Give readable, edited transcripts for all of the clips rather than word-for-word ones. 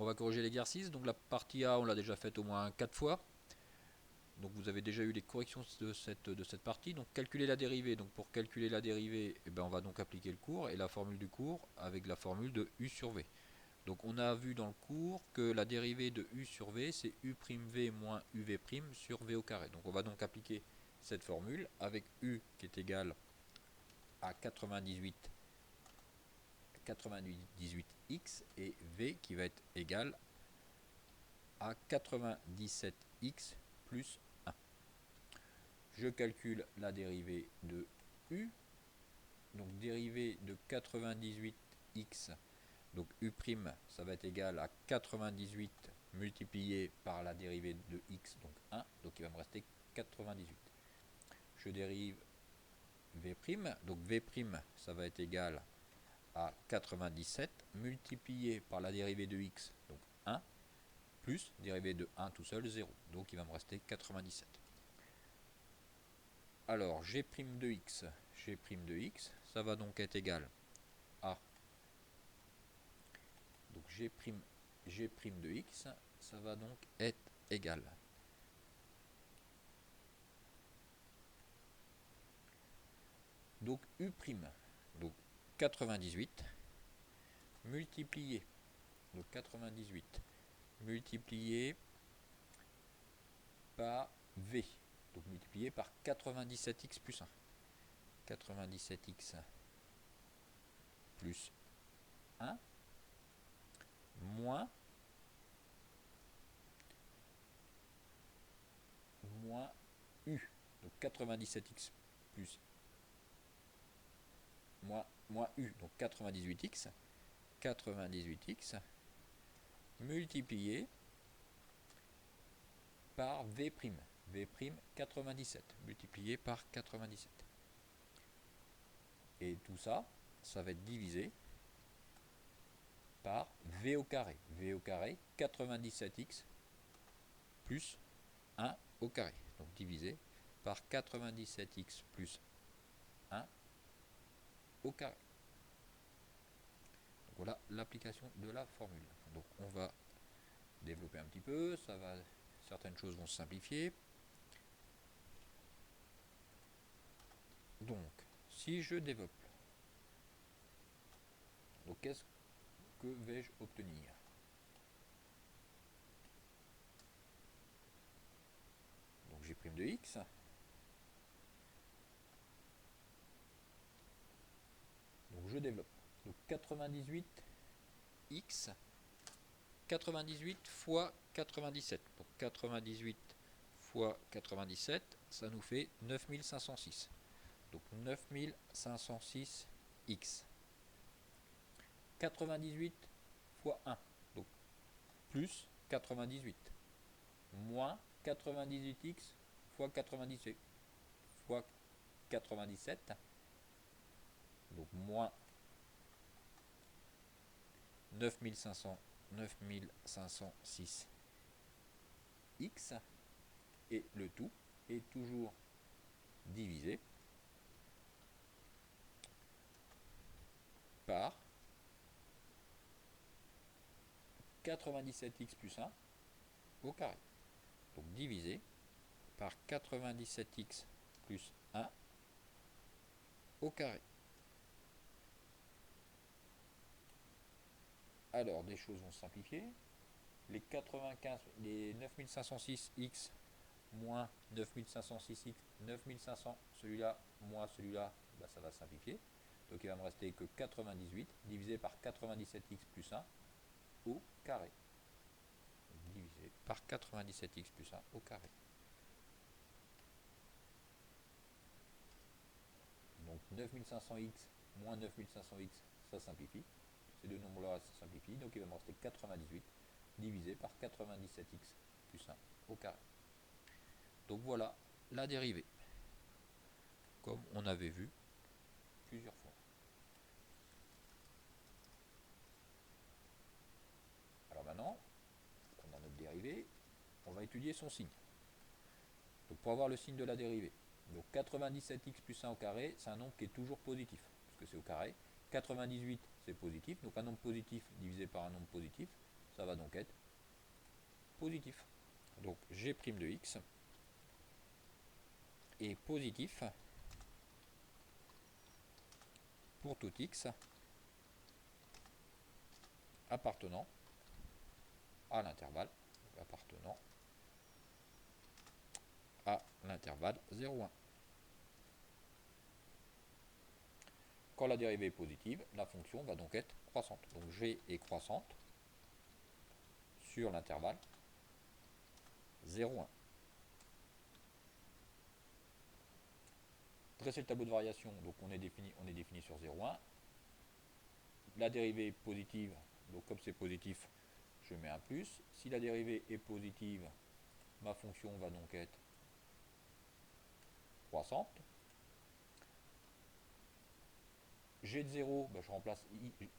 on va corriger l'exercice. Donc la partie A, on l'a déjà faite au moins 4 fois. Donc vous avez déjà eu les corrections de cette partie. Donc calculer la dérivée. Donc pour calculer la dérivée, eh ben, on va donc appliquer le cours et la formule du cours avec la formule de U sur V. Donc on a vu dans le cours que la dérivée de U sur V, c'est U'V moins UV' sur V au carré. Donc on va donc appliquer cette formule avec U qui est égal à 98x et V qui va être égal à 97x plus 1. Je calcule la dérivée de U. Donc dérivée de 98x, donc U', ça va être égal à 98 multiplié par la dérivée de x, donc 1. Donc il va me rester 98. Je dérive V', donc V', ça va être égal à 97 multiplié par la dérivée de x, donc 1, plus dérivée de 1 tout seul, 0. Donc il va me rester 97. Alors g' de x, ça va donc être égal à, donc g' de x, ça va donc être égal donc U', donc 98 multiplié, donc 98 multiplié par V, donc multiplié par 97x plus 1. 97x plus 1 moins U. Donc 97x plus moins U, donc 98x multiplié par V', 97 multiplié par 97. Et tout ça, ça va être divisé par V au carré. V au carré, 97x plus 1 au carré. Donc divisé par 97x plus 1 au carré. Donc voilà l'application de la formule. Donc on va développer un petit peu, certaines choses vont se simplifier. Donc, si je développe, donc qu'est-ce que vais-je obtenir? Donc j'ai prime de x. Donc je développe. Donc 98x, 98 fois 97. Donc 98 fois 97, ça nous fait 9506. Donc 9506x. 98 fois 1, donc plus 98, moins 98x fois 97, fois 97, donc moins 9506x, et le tout est toujours divisé par 97x plus 1 au carré. Donc divisé par 97x plus 1 au carré. Alors des choses vont se simplifier. Les 9506x moins 9506x, 9500, celui-là moins celui-là, bah ça va simplifier. Donc il va me rester que 98 divisé par 97x plus 1 au carré. Divisé par 97x plus 1 au carré. Donc 9500x moins 9500x, ça simplifie. Ces deux nombres-là, ça simplifie. Donc il va me rester 98 divisé par 97x plus 1 au carré. Donc voilà la dérivée, comme on avait vu plusieurs fois. Alors maintenant qu'on a notre dérivée, on va étudier son signe. Donc pour avoir le signe de la dérivée, donc 97x plus 1 au carré, c'est un nombre qui est toujours positif, puisque c'est au carré. 98, c'est positif, donc un nombre positif divisé par un nombre positif, ça va donc être positif. Donc g' de x est positif pour tout x appartenant à l'intervalle, à l'intervalle 0,1. Quand la dérivée est positive, la fonction va donc être croissante. Donc g est croissante sur l'intervalle 0,1. Dresser le tableau de variation, donc on est défini sur 0,1. La dérivée est positive, donc comme c'est positif, je mets un plus. Si la dérivée est positive, ma fonction va donc être croissante. G de 0, ben je remplace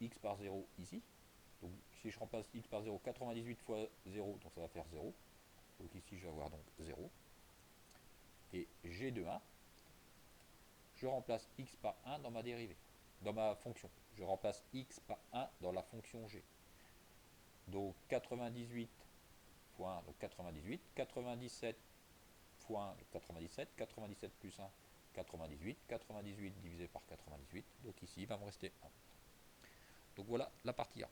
x par 0 ici. Donc si je remplace x par 0, 98 fois 0, donc ça va faire 0. Donc ici je vais avoir donc 0. Et g de 1, je remplace x par 1 dans ma dérivée, dans ma fonction. Je remplace x par 1 dans la fonction g. Donc 98 fois 1, donc 98, 97 fois 1, donc 97, 97 plus 1, 98, 98 divisé par 98, donc ici il va me rester 1. Donc voilà la partie A.